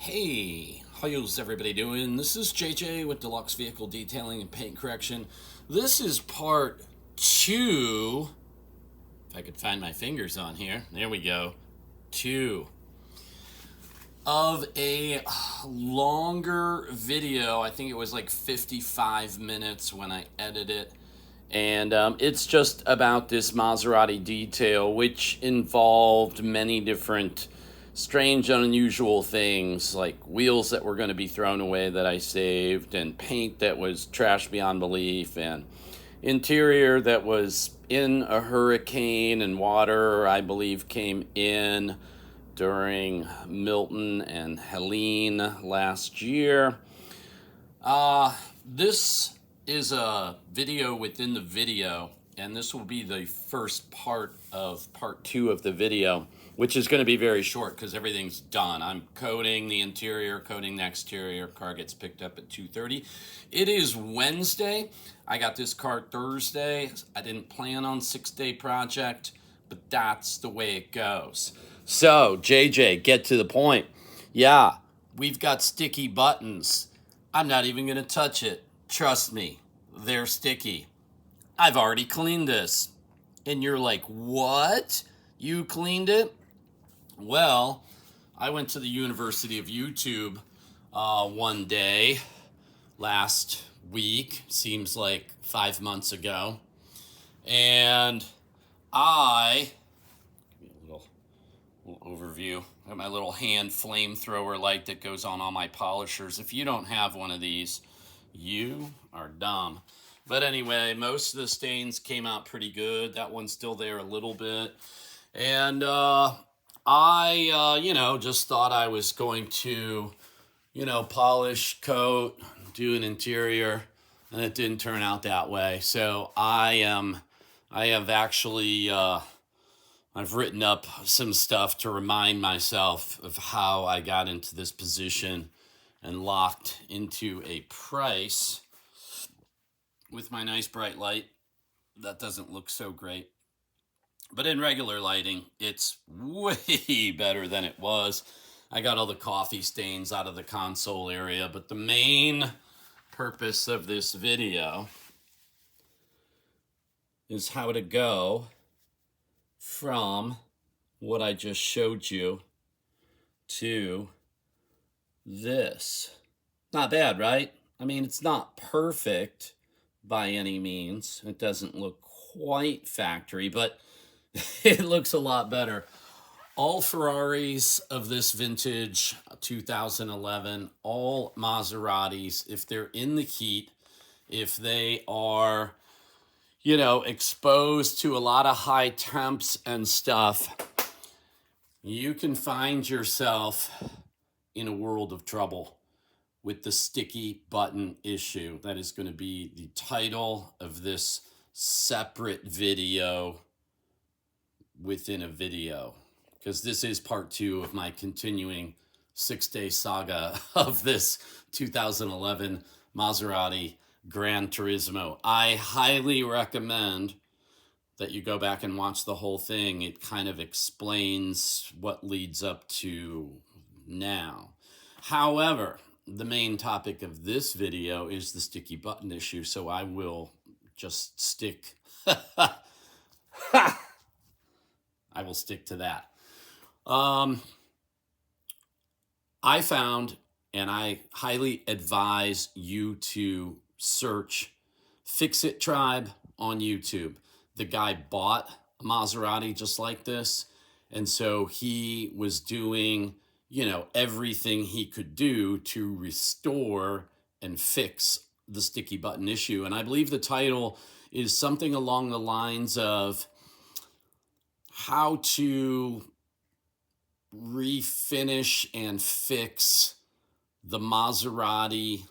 Hey, how's everybody doing? This is JJ with Deluxe Vehicle Detailing and Paint Correction. This is part two. If I could find my fingers on here. There we go. Two of a longer video. I think it was like 55 minutes when I edited it. And it's just about this Maserati detail, which involved many different strange and unusual things, like wheels that were going to be thrown away that I saved, and paint that was trash beyond belief, and interior that was in a hurricane, and water, I believe, came in during Milton and Helene last year. This is a video within the video, and this will be the first part of part two of the video, which is going to be very short because everything's done. I'm coating the interior, coating the exterior. Car gets picked up at 2:30. It is Wednesday. I got this car Thursday. I didn't plan on 6-day project, but that's the way it goes. So, JJ, get to the point. Yeah, we've got sticky buttons. I'm not even going to touch it. Trust me, they're sticky. I've already cleaned this. And you're like, what? You cleaned it? Well, I went to the University of YouTube one day last week, seems like 5 months ago, and a little overview. I got my little hand flamethrower light that goes on all my polishers. If you don't have one of these, you are dumb. But anyway, most of the stains came out pretty good. That one's still there a little bit. And I just thought I was going to, polish, coat, do an interior, and it didn't turn out that way. So I've written up some stuff to remind myself of how I got into this position and locked into a price with my nice bright light. That doesn't look so great. But in regular lighting, it's way better than it was. I got all the coffee stains out of the console area, but the main purpose of this video is how to go from what I just showed you to this. Not bad, right? I mean, it's not perfect by any means. It doesn't look quite factory, but it looks a lot better. All Ferraris of this vintage, 2011, all Maseratis, if they're in the heat, if they are, exposed to a lot of high temps and stuff, you can find yourself in a world of trouble with the sticky button issue. That is going to be the title of this separate video within a video, because this is part two of my continuing 6-day saga of this 2011 Maserati Gran Turismo. I highly recommend that you go back and watch the whole thing. It kind of explains what leads up to now. However, the main topic of this video is the sticky button issue, so I will just stick I will stick to that. I found, and I highly advise you to search Fix-It Tribe on YouTube. The guy bought a Maserati just like this, and so he was doing, everything he could do to restore and fix the sticky button issue. And I believe the title is something along the lines of how to refinish and fix the Maserati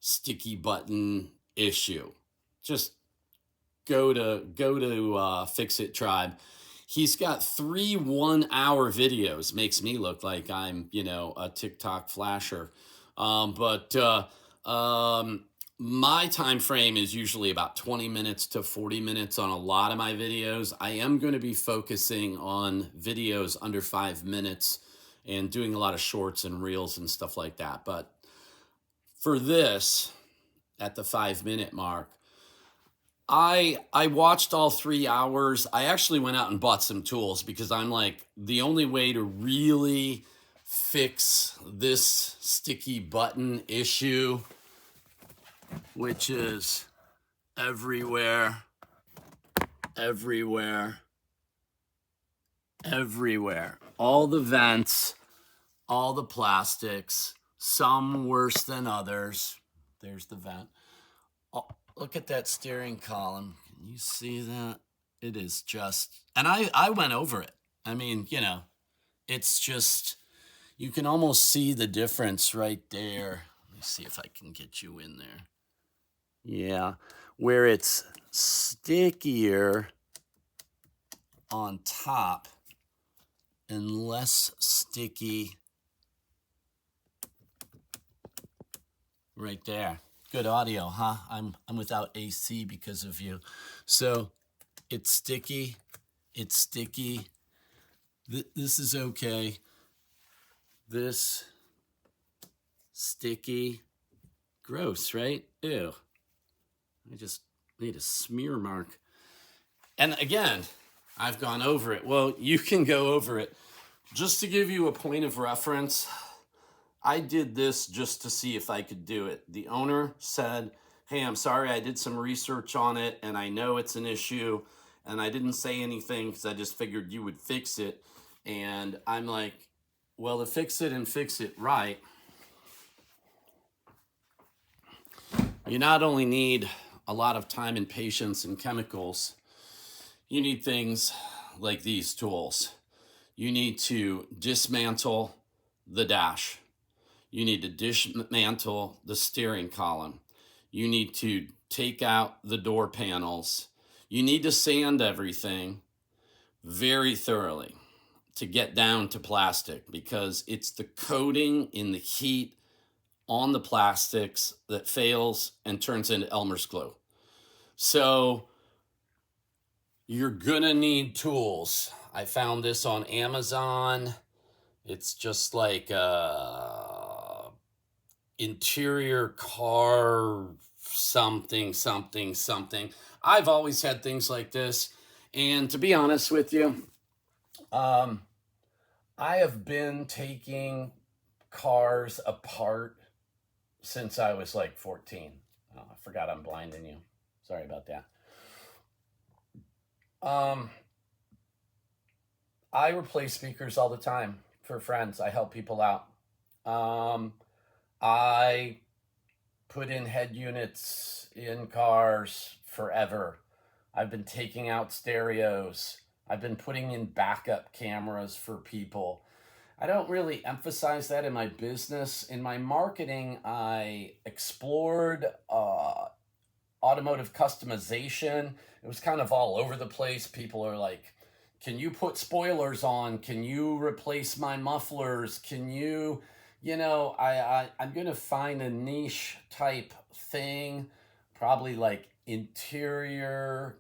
sticky button issue. Just go to Fix It Tribe. He's got 3 1-hour videos. Makes me look like I'm, a TikTok flasher. My time frame is usually about 20 minutes to 40 minutes on a lot of my videos. I am going to be focusing on videos under 5 minutes and doing a lot of shorts and reels and stuff like that. But for this, at the 5-minute mark, I watched all 3 hours. I actually went out and bought some tools because I'm like, the only way to really fix this sticky button issue, which is everywhere, everywhere, everywhere. All the vents, all the plastics, some worse than others. There's the vent. Oh, look at that steering column. Can you see that? It is just, and I went over it. I mean, you know, it's just, you can almost see the difference right there. Let me see if I can get you in there. Yeah, where it's stickier on top and less sticky right there. Good audio, huh? I'm without AC because of you. So it's sticky. It's sticky. This is okay. This sticky. Gross, right? Ew. I just made a smear mark. And again, I've gone over it. Well, you can go over it. Just to give you a point of reference, I did this just to see if I could do it. The owner said, hey, I'm sorry, I did some research on it and I know it's an issue, and I didn't say anything because I just figured you would fix it. And I'm like, well, to fix it and fix it right, you not only need a lot of time and patience and chemicals, you need things like these tools. You need to dismantle the dash. You need to dismantle the steering column. You need to take out the door panels. You need to sand everything very thoroughly to get down to plastic, because it's the coating in the heat on the plastics that fails and turns into Elmer's glue. So you're gonna need tools. I found this on Amazon. It's just like interior car something. I've always had things like this, and to be honest with you, I have been taking cars apart since I was like 14. Oh, I forgot I'm blinding you. Sorry about that. I replace speakers all the time for friends. I help people out. I put in head units in cars forever. I've been taking out stereos. I've been putting in backup cameras for people. I don't really emphasize that in my business. In my marketing, I explored automotive customization. It was kind of all over the place. People are like, can you put spoilers on? Can you replace my mufflers? Can you, I'm going to find a niche type thing, probably like interior,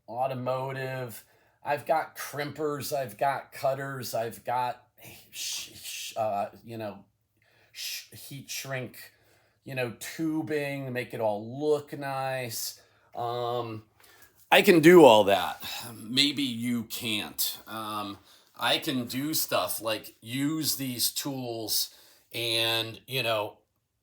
automotive. I've got crimpers, I've got cutters, I've got, heat shrink, tubing to make it all look nice. I can do all that. Maybe you can't. I can do stuff like use these tools and,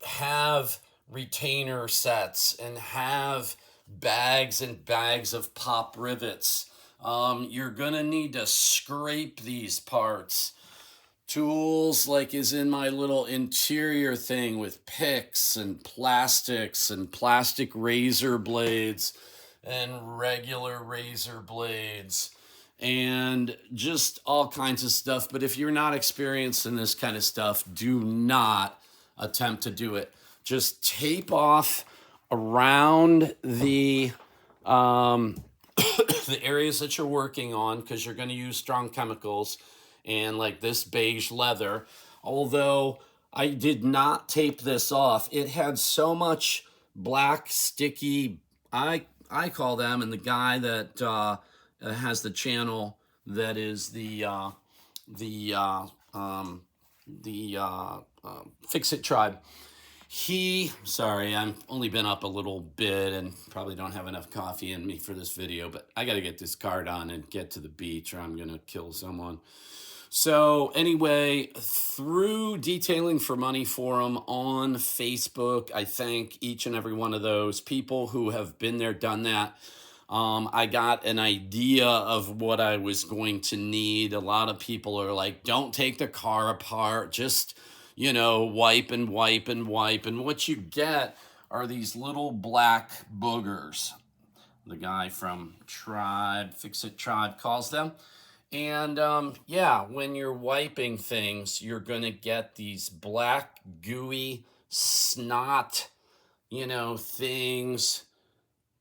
have retainer sets and have bags and bags of pop rivets. You're gonna need to scrape these parts. Tools like is in my little interior thing with picks and plastic razor blades and regular razor blades and just all kinds of stuff. But if you're not experienced in this kind of stuff, do not attempt to do it. Just tape off around the the areas that you're working on, because you're going to use strong chemicals and like this beige leather. Although I did not tape this off, it had so much black sticky, I call them, and the guy that has the channel that is the Fix It Tribe. Sorry, I've only been up a little bit and probably don't have enough coffee in me for this video, but I got to get this car done and get to the beach or I'm going to kill someone. So anyway, through Detailing for Money Forum on Facebook, I thank each and every one of those people who have been there, done that. I got an idea of what I was going to need. A lot of people are like, don't take the car apart, just, wipe and wipe and wipe. And what you get are these little black boogers. The guy from Fix It Tribe calls them. And yeah, when you're wiping things, you're going to get these black, gooey, snot, things.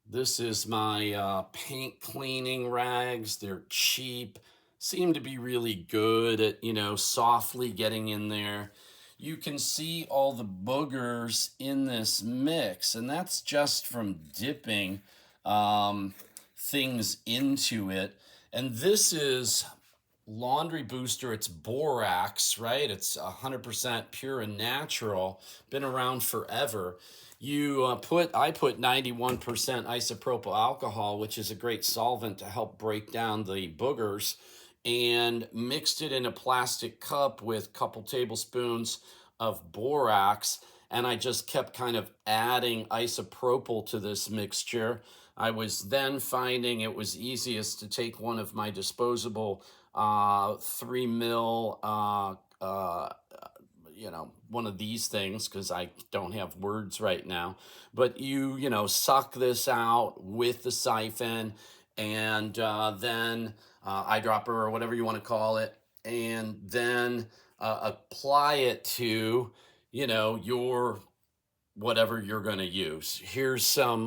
This is my paint cleaning rags. They're cheap, seem to be really good at, softly getting in there. You can see all the boogers in this mix, and that's just from dipping things into it. And this is Laundry Booster. It's borax, right? It's 100% pure and natural. Been around forever. I put 91% isopropyl alcohol, which is a great solvent to help break down the boogers, and mixed it in a plastic cup with a couple tablespoons of borax. And I just kept kind of adding isopropyl to this mixture. I was then finding it was easiest to take one of my disposable 3 mil, one of these things, because I don't have words right now. But you suck this out with the siphon, and then eyedropper or whatever you want to call it, and then apply it to your whatever you're going to use. Here's some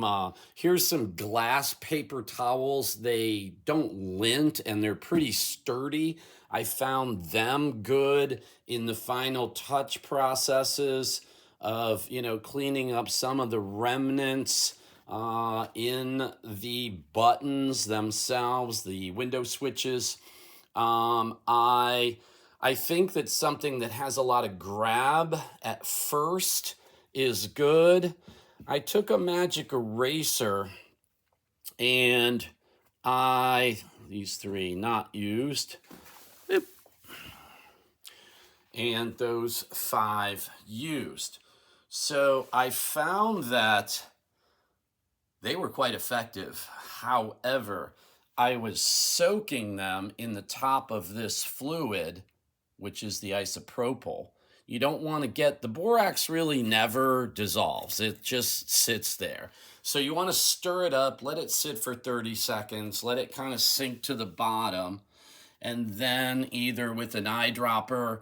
glass paper towels. They don't lint and they're pretty sturdy. I found them good in the final touch processes of cleaning up some of the remnants in the buttons themselves, the window switches. I think that something that has a lot of grab at first is good. I took a magic eraser and these 3 not used, and those 5 used. So I found that they were quite effective. However, I was soaking them in the top of this fluid, which is the isopropyl. You don't want to get, the borax really never dissolves. It just sits there. So you want to stir it up, let it sit for 30 seconds, let it kind of sink to the bottom, and then either with an eyedropper,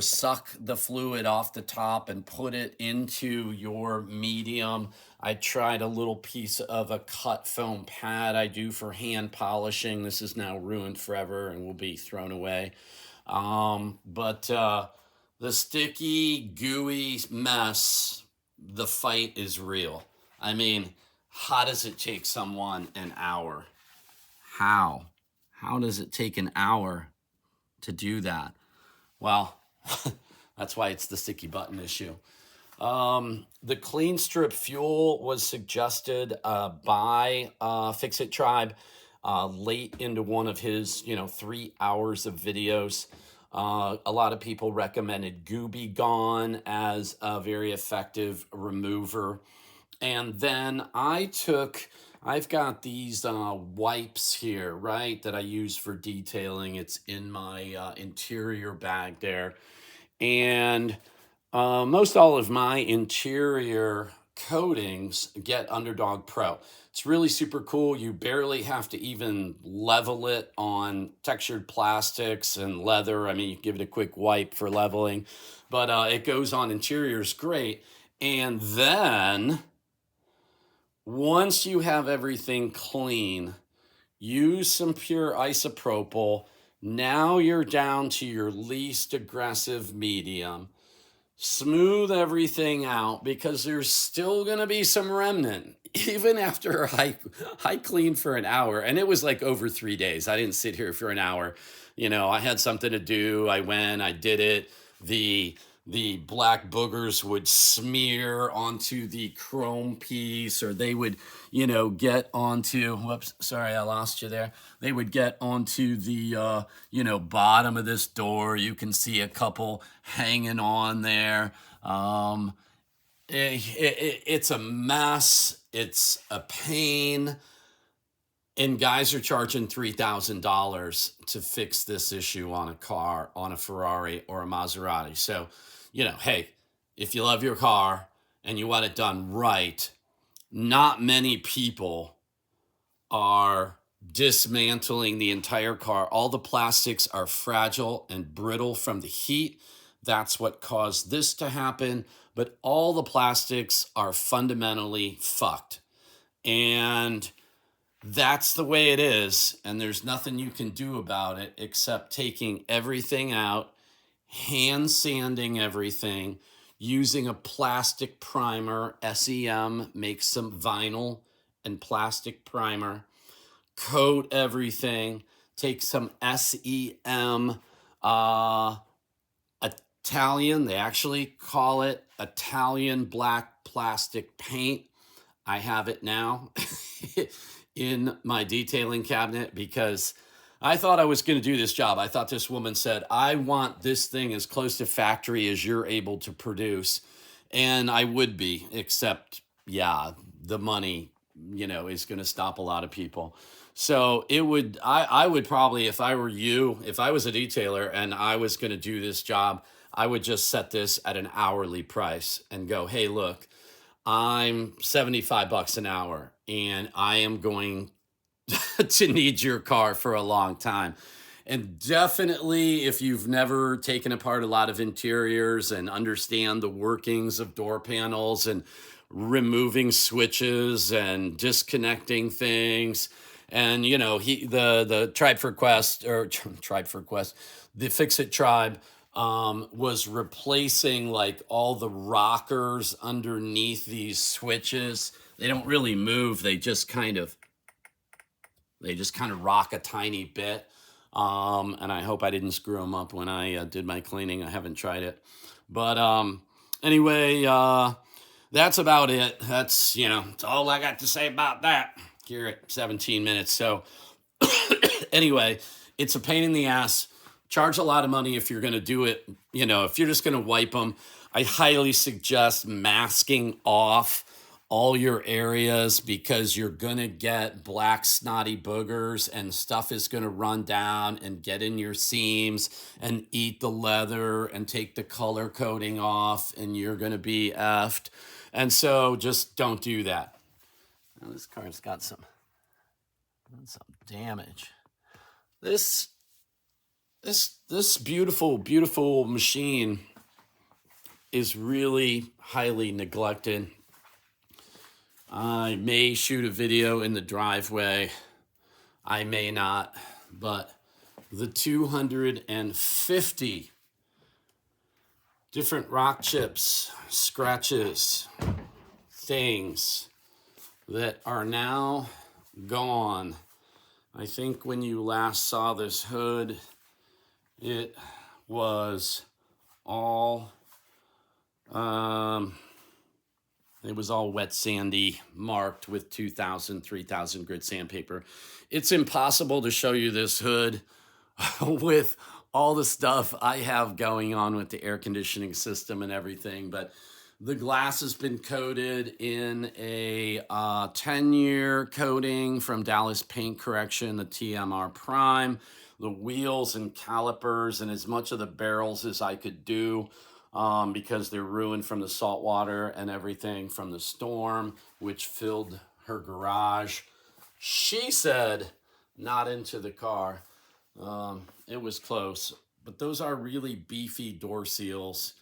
suck the fluid off the top and put it into your medium. I tried a little piece of a cut foam pad I do for hand polishing. This is now ruined forever and will be thrown away. But the sticky, gooey mess, the fight is real. I mean, how does it take someone an hour? How? How does it take an hour to do that? Well, that's why it's the sticky button issue. The Clean Strip Fuel was suggested by Fix It Tribe late into one of his 3 hours of videos. A lot of people recommended Gooby Gone as a very effective remover. And then I've got these wipes here, right, that I use for detailing. It's in my interior bag there. And most all of my interior coatings get Underdog Pro. It's really super cool. You barely have to even level it on textured plastics and leather. I mean, you can give it a quick wipe for leveling, but it goes on interiors great. And then once you have everything clean, use some pure isopropyl. Now you're down to your least aggressive medium. Smooth everything out because there's still going to be some remnant even after I cleaned for an hour, and it was like over 3 days. I didn't sit here for an hour. I had something to do. I went, I did it. the black boogers would smear onto the chrome piece, or they would, get onto, whoops, sorry, I lost you there. They would get onto the, bottom of this door. You can see a couple hanging on there. It's a mess. It's a pain. And guys are charging $3,000 to fix this issue on a car, on a Ferrari or a Maserati. So, hey, if you love your car and you want it done right, not many people are dismantling the entire car. All the plastics are fragile and brittle from the heat. That's what caused this to happen. But all the plastics are fundamentally fucked. And that's the way it is, and there's nothing you can do about it except taking everything out, hand sanding everything, using a plastic primer. SEM makes some vinyl and plastic primer. Coat everything. Take some SEM Italian. They actually call it Italian black plastic paint. I have it now in my detailing cabinet because I thought I was going to do this job. I thought this woman said, I want this thing as close to factory as you're able to produce. And I would be, except, the money, is going to stop a lot of people. So I would probably, if I were you, if I was a detailer and I was going to do this job, I would just set this at an hourly price and go, hey, look, I'm $75 an hour and I am going to need your car for a long time. And definitely, if you've never taken apart a lot of interiors and understand the workings of door panels and removing switches and disconnecting things, and the Tribe for Quest, the Fix It Tribe was replacing like all the rockers underneath these switches. They don't really move. They just kind of rock a tiny bit. And I hope I didn't screw them up when I did my cleaning. I haven't tried it. But anyway, that's about it. That's, it's all I got to say about that here at 17 minutes. So anyway, it's a pain in the ass. Charge a lot of money if you're going to do it. If you're just going to wipe them, I highly suggest masking off all your areas because you're going to get black snotty boogers and stuff is going to run down and get in your seams and eat the leather and take the color coating off and you're going to be effed. And so just don't do that. Now, this car's got some damage. This beautiful, beautiful machine is really highly neglected. I may shoot a video in the driveway. I may not, but the 250 different rock chips, scratches, things that are now gone. I think when you last saw this hood, it was all wet sandy, marked with 2,000, 3,000 grit sandpaper. It's impossible to show you this hood with all the stuff I have going on with the air conditioning system and everything, but the glass has been coated in a 10-year coating from Dallas Paint Correction, the TMR Prime. The wheels and calipers and as much of the barrels as I could do because they're ruined from the salt water and everything from the storm, which filled her garage. She said not into the car. It was close, but those are really beefy door seals.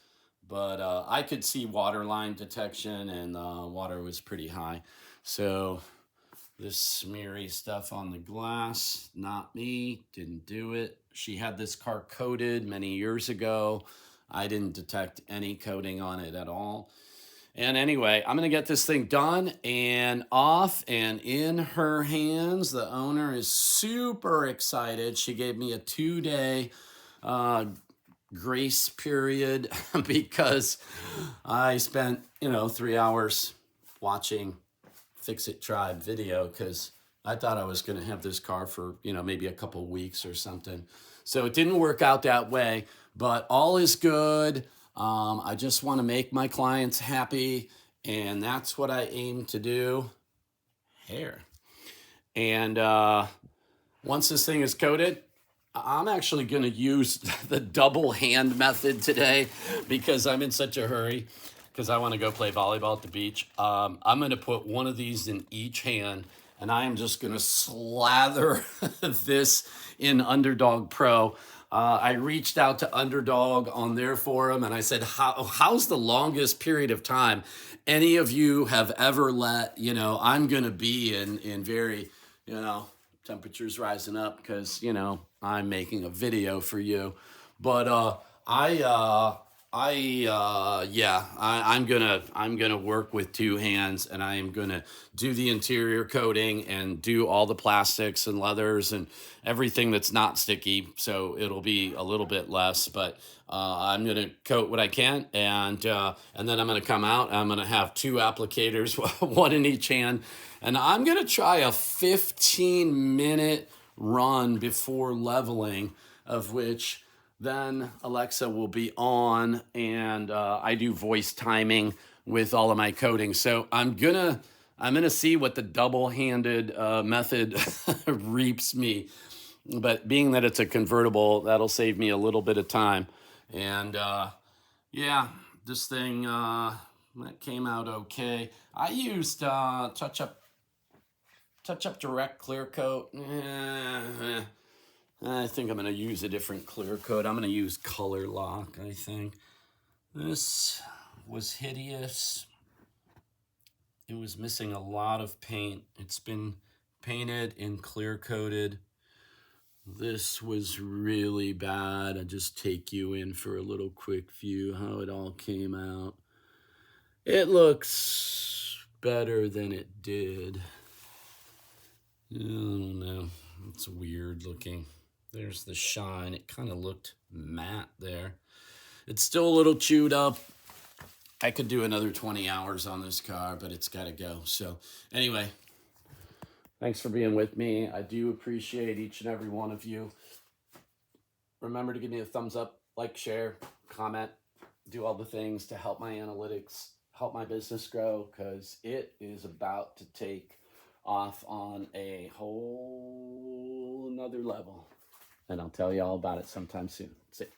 But I could see water line detection and water was pretty high. So this smeary stuff on the glass, not me, didn't do it. She had this car coated many years ago. I didn't detect any coating on it at all. And anyway, I'm going to get this thing done and off and in her hands. The owner is super excited. She gave me a 2-day grace period because I spent, 3 hours watching Fix It Tribe video because I thought I was going to have this car for, maybe a couple weeks or something. So it didn't work out that way, but all is good. I just want to make my clients happy, and that's what I aim to do. Hair. And once this thing is coated, I'm actually going to use the double hand method today because I'm in such a hurry because I want to go play volleyball at the beach. I'm going to put one of these in each hand, and I am just going to slather this in Underdog Pro. I reached out to Underdog on their forum and I said, how's the longest period of time any of you have ever let, I'm going to be in very, temperatures rising up because, I'm making a video for you. But I'm gonna work with two hands, and I am gonna do the interior coating and do all the plastics and leathers and everything that's not sticky. So it'll be a little bit less, but I'm gonna coat what I can, and then I'm gonna come out. I'm gonna have two applicators, one in each hand, and I'm gonna try a 15-minute run before leveling, of which then Alexa will be on, and I do voice timing with all of my coding. So I'm gonna see what the double-handed method reaps me. But being that it's a convertible, that'll save me a little bit of time. And yeah, this thing that came out okay. I used touch up direct clear coat. I think I'm going to use a different clear coat. I'm going to use Color Lock, I think. This was hideous. It was missing a lot of paint. It's been painted and clear coated. This was really bad. I just take you in for a little quick view how it all came out. It looks better than it did. I don't know. It's weird looking. There's the shine. It kind of looked matte there. It's still a little chewed up. I could do another 20 hours on this car, but it's got to go. So anyway, thanks for being with me. I do appreciate each and every one of you. Remember to give me a thumbs up, like, share, comment, do all the things to help my analytics, help my business grow, because it is about to take off on a whole nother level. And I'll tell you all about it sometime soon. That's it.